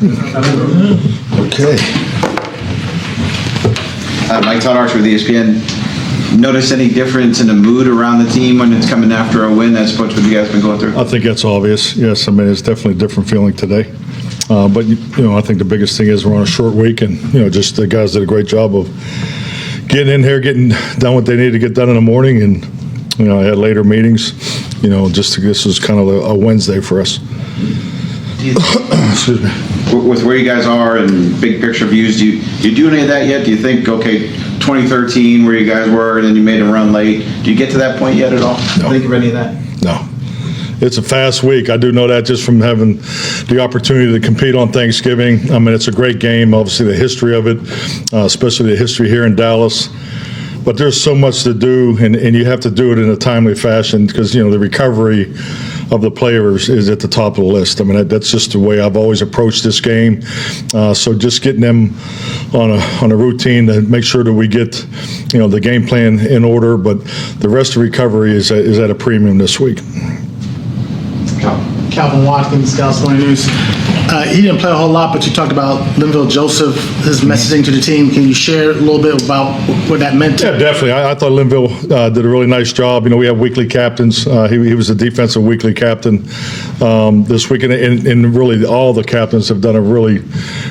Okay. Mike Todd Archer with ESPN. Notice any difference in the mood around the team when it's coming after a win as opposed to what you guys have been going through? I think that's obvious. Yes, I mean, it's definitely a different feeling today. But, I think the biggest thing is we're on a short week, and, just the guys did a great job of getting in here, getting done what they needed to get done in the morning, and, I had later meetings, this was kind of a Wednesday for us. Excuse me. With where you guys are and big picture views, do you do any of that yet? Do you think, 2013, where you guys were, and then you made a run late, do you get to that point yet at all? No. Think of any of that? No. It's a fast week. I do know that just from having the opportunity to compete on Thanksgiving. I mean, it's a great game, obviously the history of it, especially the history here in Dallas. But there's so much to do, and you have to do it in a timely fashion because, the recovery of the players is at the top of the list. I mean, that's just the way I've always approached this game. So just getting them on a routine to make sure that we get, the game plan in order. But the rest of recovery is at a premium this week. Calvin Watkins, Dallas Morning News. He didn't play a whole lot, but you talked about Linville Joseph, his messaging to the team. Can you share a little bit about what that meant to Yeah, definitely. I thought Linville did a really nice job. We have weekly captains. He was the defensive weekly captain this week, and really all the captains have done a really,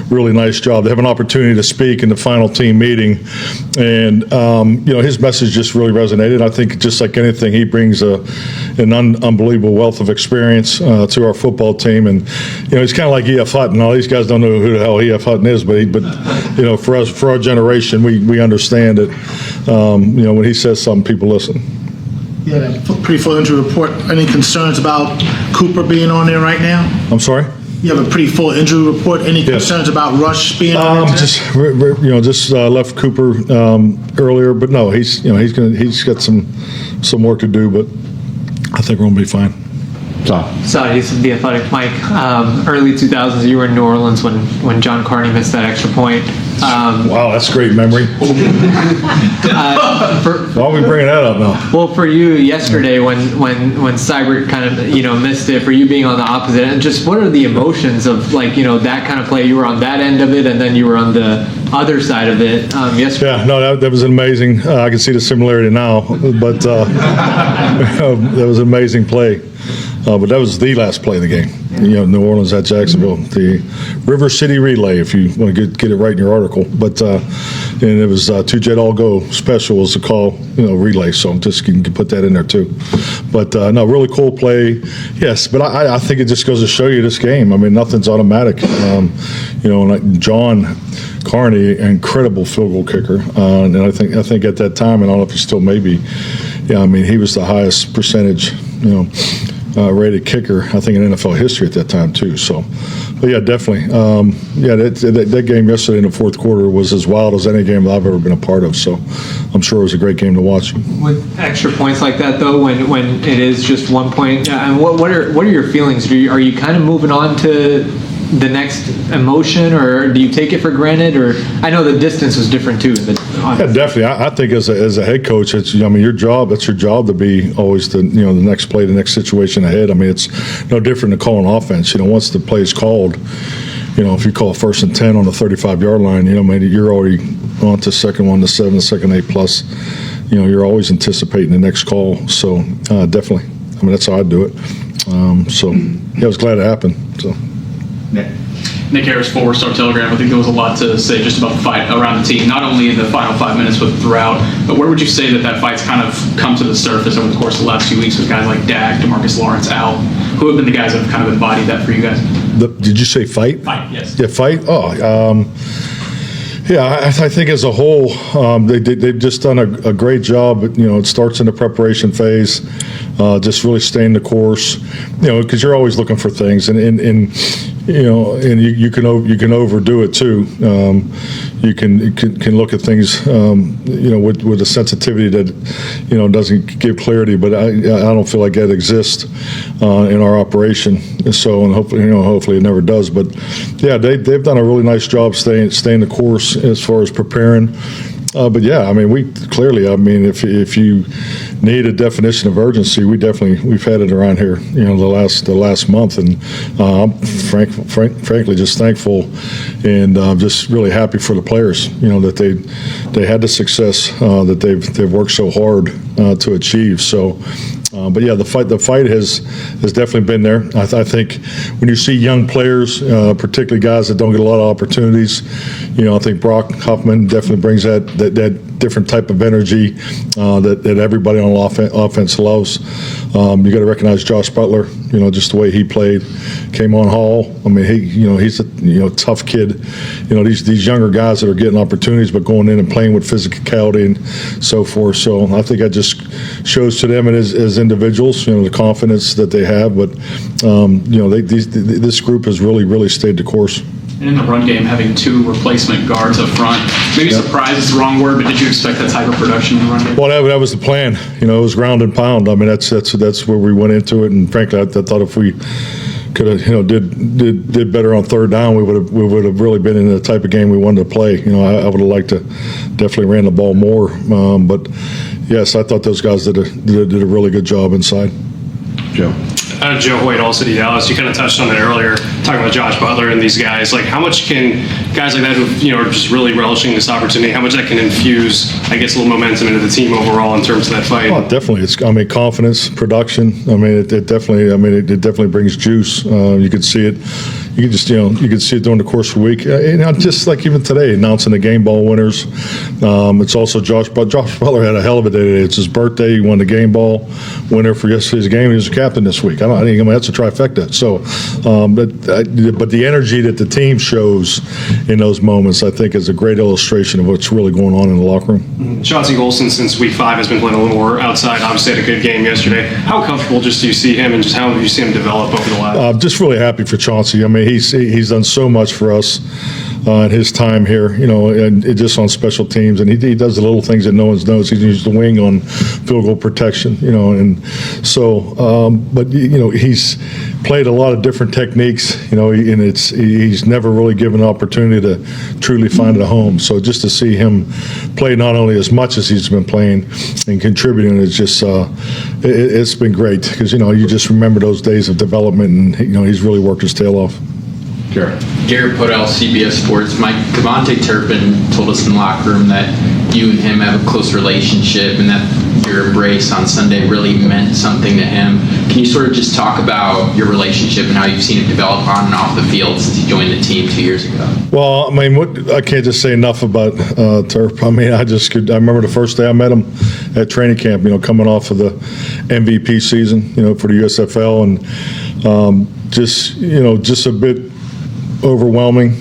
really nice job. They have an opportunity to speak in the final team meeting, and his message just really resonated. I think just like anything, he brings an unbelievable wealth of experience to our football team, and he's kind of like E.F. Hutton. All these guys don't know who the hell E.F. Hutton is, but for us, for our generation, we understand it. When he says something, people listen. You had a pretty full injury report. Any concerns about Cooper being on there right now? I'm sorry? You have a pretty full injury report. Any concerns about Rush being on there today? Just left Cooper earlier, but no, he's got some work to do, but I think we're gonna be fine. Sorry, this is the Athletic Mike. Early 2000s, you were in New Orleans when John Carney missed that extra point. Wow, that's great memory. Why are we bringing that up now? Well, for you yesterday when Seibert kind of missed it, for you being on the opposite end, just what are the emotions of that kind of play? You were on that end of it, and then you were on the other side of it yesterday. Yeah, no, that was amazing. I can see the similarity now, but that was an amazing play. But that was the last play of the game. New Orleans at Jacksonville, the River City Relay, if you want to get it right in your article. But and it was two-jet all-go special was the call, relay. So just you can put that in there too. But no, really cool play. Yes, but I think it just goes to show you this game. I mean, nothing's automatic. John Carney, incredible field goal kicker, and I think at that time, and I don't know if he still may be. Yeah, I mean, he was the highest percentage, rated kicker, I think, in NFL history at that time too. So, but yeah, definitely. That game yesterday in the fourth quarter was as wild as any game that I've ever been a part of. So, I'm sure it was a great game to watch. With extra points like that, though, when it is just 1 point, and what are your feelings? Are you kind of moving on to the next emotion, or do you take it for granted? Or I know the distance was different too. Yeah, definitely. I think as a head coach, it's your job. That's your job to be always the next play, the next situation ahead. I mean, it's no different than calling offense. Once the play is called, if you call 1st and 10 on the 35-yard line, maybe you're already on to second 1 to 7, second 8 plus. You're always anticipating the next call. So definitely. I mean, that's how I do it. I was glad it happened. So. Nick Harris, Forward Star Telegram. I think there was a lot to say just about the fight around the team, not only in the final 5 minutes, but throughout. But where would you say that fight's kind of come to the surface over the course of the last few weeks with guys like Dak, DeMarcus Lawrence, Al? Who have been the guys that have kind of embodied that for you guys? Did you say fight? Fight, yes. Yeah, fight? I think as a whole, they've just done a great job. It starts in the preparation phase, just really staying the course. Because you're always looking for things, and you can overdo it too. You can look at things, with a sensitivity that doesn't give clarity. But I don't feel like that exists in our operation. So, and hopefully it never does. But yeah, they've done a really nice job staying the course as far as preparing. But yeah, I mean, if you need a definition of urgency, we've had it around here, the last month, and I'm frankly just thankful and just really happy for the players, that they had the success that they've worked so hard to achieve. So. But yeah, the fight has definitely been there. I think when you see young players, particularly guys that don't get a lot of opportunities, I think Brock Hoffman definitely brings that different type of energy that everybody on offense loves. You got to recognize Josh Butler, just the way he played, came on Hall. I mean, he's a tough kid. These younger guys that are getting opportunities but going in and playing with physicality and so forth. So I think that just shows to them and as individuals, the confidence that they have. But this group has really stayed the course. And in the run game, having 2 replacement guards up front, maybe surprise is the wrong word, but did you expect that type of production in the run game? Well, that was the plan. It was ground and pound. I mean, that's where we went into it. And frankly, I thought if we could have did better on third down, we would have really been in the type of game we wanted to play. I would have liked to definitely ran the ball more. But yes, I thought those guys did a really good job inside. Joe. Joe Hoyt, All City Dallas. You kind of touched on it earlier, talking about Josh Butler and these guys. Like, how much can guys like that who are just really relishing this opportunity, how much that can infuse, I guess, a little momentum into the team overall in terms of that fight? Oh, definitely. Confidence, production. It definitely brings juice. You could see it. You could see it during the course of the week. Just like even today, announcing the game ball winners. It's also Josh Butler had a hell of a day today. It's his birthday. He won the game ball winner for yesterday's game. He was a captain this week. That's a trifecta. So, but the energy that the team shows in those moments, I think, is a great illustration of what's really going on in the locker room. Chauncey Golson, since week 5, has been playing a little more outside. Obviously had a good game yesterday. How comfortable just do you see him, and just how have you seen him develop over the last? Just really happy for Chauncey. He's done so much for us in his time here, and just on special teams, and he does the little things that no one knows. He's used the wing on field goal protection, and so, but he's played a lot of different techniques, and he's never really given an opportunity to truly find a home. So just to see him play not only as much as he's been playing and contributing, it's just it's been great because you just remember those days of development, and he's really worked his tail off. Garrett Podell, CBS Sports. Mike, Kavontae Turpin told us in the locker room that you and him have a close relationship and that your embrace on Sunday really meant something to him. Can you sort of just talk about your relationship and how you've seen it develop on and off the field since he joined the team 2 years ago? Well, I can't just say enough about Turp. I remember the first day I met him at training camp, coming off of the MVP season, for the USFL, and just a bit overwhelming,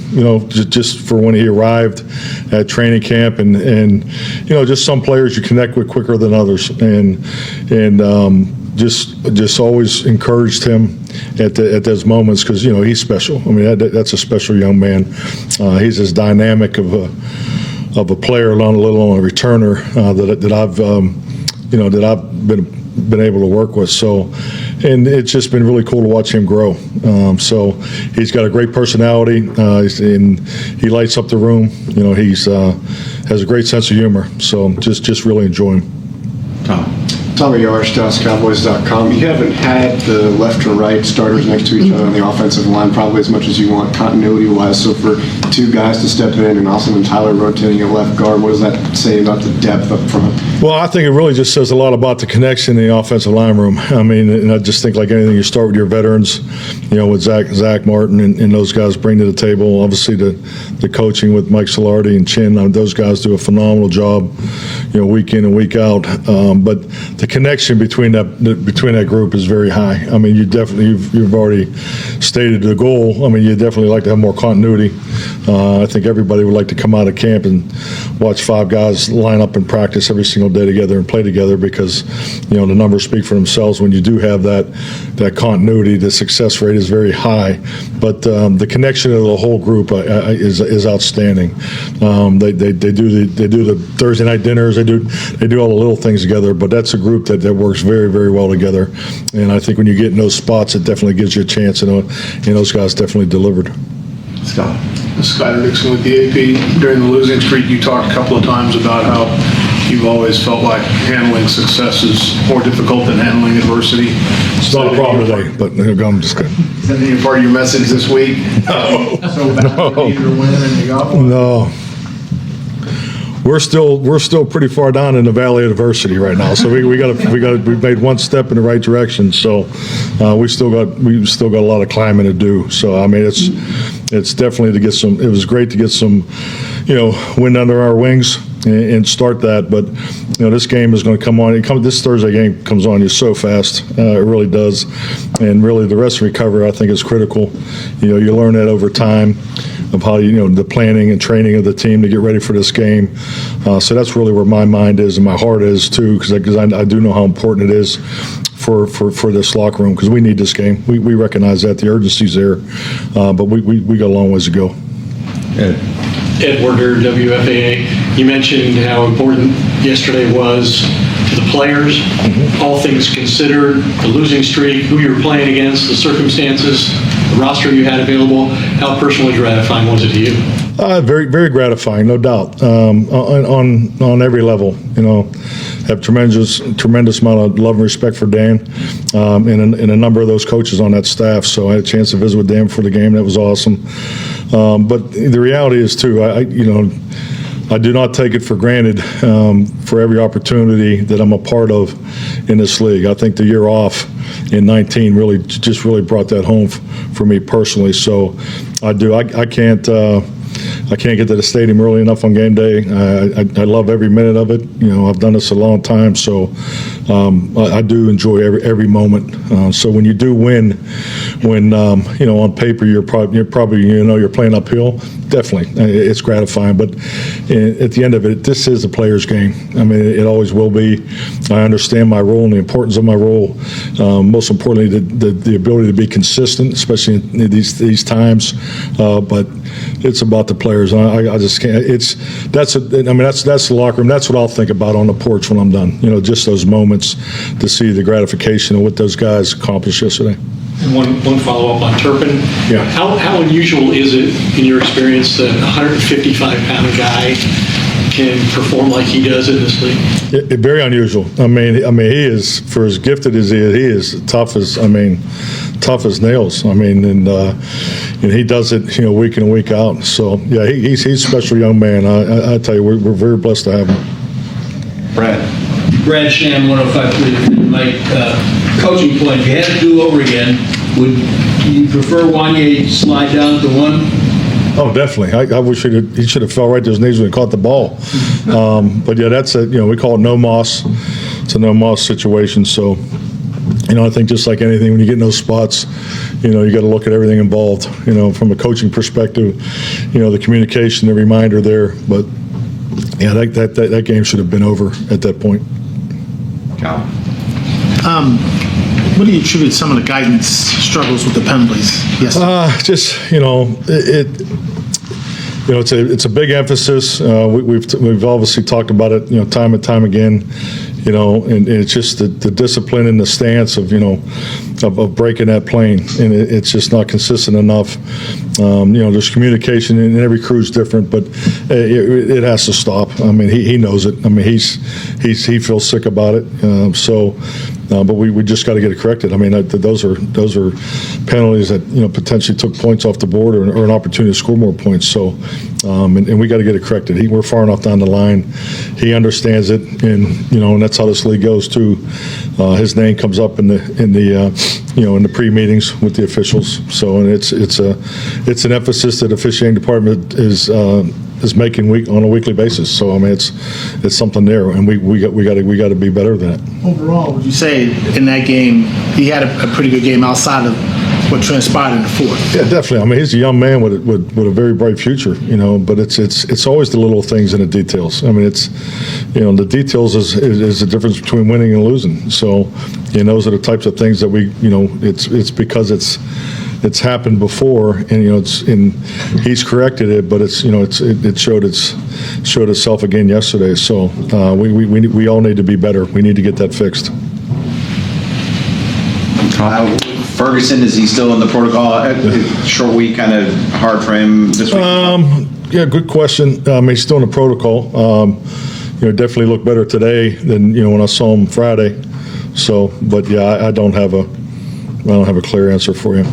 just for when he arrived at training camp, and just some players you connect with quicker than others, and just always encouraged him at those moments because he's special. That's a special young man. He's as dynamic of a player, let alone a returner that I've been able to work with. So, and it's just been really cool to watch him grow. So he's got a great personality, and he lights up the room. He's has a great sense of humor. So just really enjoy him. Tommy Yarsh, DallasCowboys.com. You haven't had the left or right starters next to each other on the offensive line probably as much as you want continuity-wise. So for 2 guys to step in and Austin and Tyler rotating at left guard, what does that say about the depth up front? Well, I think it really just says a lot about the connection in the offensive line room. And I just think like anything, you start with your veterans, with Zach Martin and those guys bring to the table. Obviously, the coaching with Mike Solardi and Chin, those guys do a phenomenal job, week in and week out. But the connection between that group is very high. You've already stated the goal. You definitely like to have more continuity. I think everybody would like to come out of camp and watch 5 guys line up and practice every single day together and play together because, the numbers speak for themselves. When you do have that continuity, the success rate is very high. But the connection of the whole group is outstanding. They do the Thursday night dinners. They do all the little things together. But that's a group that works very, very well together. And I think when you get in those spots, it definitely gives you a chance. And those guys definitely delivered. Scott. Skyler Dixon with the AP. During the losing streak, you talked a couple of times about how you've always felt like handling success is more difficult than handling adversity. It's not a problem today, but I'm just kidding. Is that any part of your message this week? So bad you needed a win and you got one? No. We're still pretty far down in the valley of adversity right now. So we've made one step in the right direction. So we've still got a lot of climbing to do. So I mean, it's definitely to get some. It was great to get some, wind under our wings and start that. But this game is going to come on. This Thursday game comes on you so fast. It really does. And really, the rest of recovery I think is critical. You learn that over time, of how the planning and training of the team to get ready for this game. So that's really where my mind is and my heart is too, because I do know how important it is for this locker room, because we need this game. We recognize that the urgency's there, but we got a long ways to go. Ed Werder, WFAA. You mentioned how important yesterday was to the players, all things considered, the losing streak, who you were playing against, the circumstances, the roster you had available. How personally gratifying was it to you? Very, very gratifying, no doubt. On every level, have tremendous amount of love and respect for Dan, and a number of those coaches on that staff. So I had a chance to visit with Dan for the game. That was awesome. But the reality is too, I do not take it for granted for every opportunity that I'm a part of in this league. I think the year off in 19 really brought that home for me personally. So I do. I can't get to the stadium early enough on game day. I love every minute of it. I've done this a long time, so I do enjoy every moment. So when you do win, when on paper you're probably you're playing uphill. Definitely, it's gratifying. But at the end of it, this is a player's game. I mean, it always will be. I understand my role and the importance of my role. Most importantly, the ability to be consistent, especially in these times. But it's about the players. I just can't. That's the locker room. That's what I'll think about on the porch when I'm done. Just those moments to see the gratification of what those guys accomplished yesterday. And one follow-up on Turpin. Yeah. How unusual is it, in your experience, that a 155-pound guy can perform like he does in this league? Very unusual. I mean, he is, for as gifted as he is tough as nails. I mean, and he does it, week in and week out. So yeah, he's a special young man. I tell you, we're very blessed to have him. Brad Sham, 105.3 Mike. Coaching point, if you had to do over again, would you prefer Wanye slide down to one? Oh, definitely. I wish he should have fell right to his knees when he caught the ball. But yeah, that's we call it no moss. It's a no moss situation. So, I think just like anything, when you get in those spots, you got to look at everything involved. From a coaching perspective, the communication, the reminder there. But yeah, that game should have been over at that point. Cal. What do you attribute some of the guidance struggles with the penalties? Yes. It's a big emphasis. We've obviously talked about it, time and time again. And it's just the discipline and the stance of of breaking that plane, and it's just not consistent enough. There's communication, and every crew's different, but it has to stop. I mean, he knows it. I mean, he feels sick about it. But we just got to get it corrected. I mean, those are penalties that potentially took points off the board or an opportunity to score more points. So, and we got to get it corrected. We're far enough down the line. He understands it, and that's how this league goes too. His name comes up in the pre-meetings with the officials. So, and it's an emphasis that the officiating department is making on a weekly basis. So I mean, it's something there, and we got to be better than that. Overall, would you say in that game he had a pretty good game outside of what transpired in the fourth? Yeah, definitely. I mean, he's a young man with a very bright future, But it's always the little things in the details. I mean, it's the details is the difference between winning and losing. So, those are the types of things that we it's because it's happened before, and he's corrected it, but it showed itself again yesterday. So we all need to be better. We need to get that fixed. Ferguson, is he still in the protocol? Short week, kind of hard for him this week? Yeah, good question. He's still in the protocol. Definitely looked better today than when I saw him Friday. So, but yeah, I don't have a clear answer for you.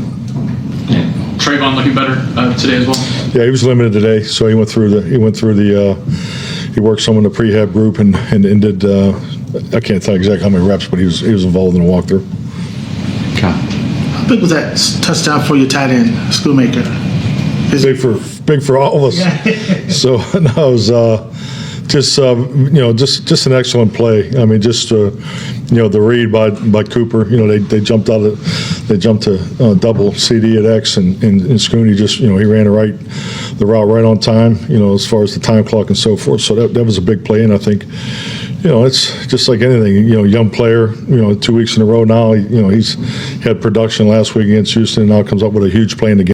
Trayvon looking better today as well? Yeah, he was limited today, so he went through he worked some in the prehab group and did I can't tell exactly how many reps, but he was involved in the walkthrough. How big was that touchdown for your tight end, Schoolmaker? Big for all of us. So no, it was just an excellent play. I mean, just the read by Cooper. They jumped to double CD at X, and Scooney just he ran the route right on time. As far as the time clock and so forth. So that was a big play, and I think it's just like anything. Young player. 2 weeks in a row now. He's had production last week against Houston, and now comes up with a huge play in the game.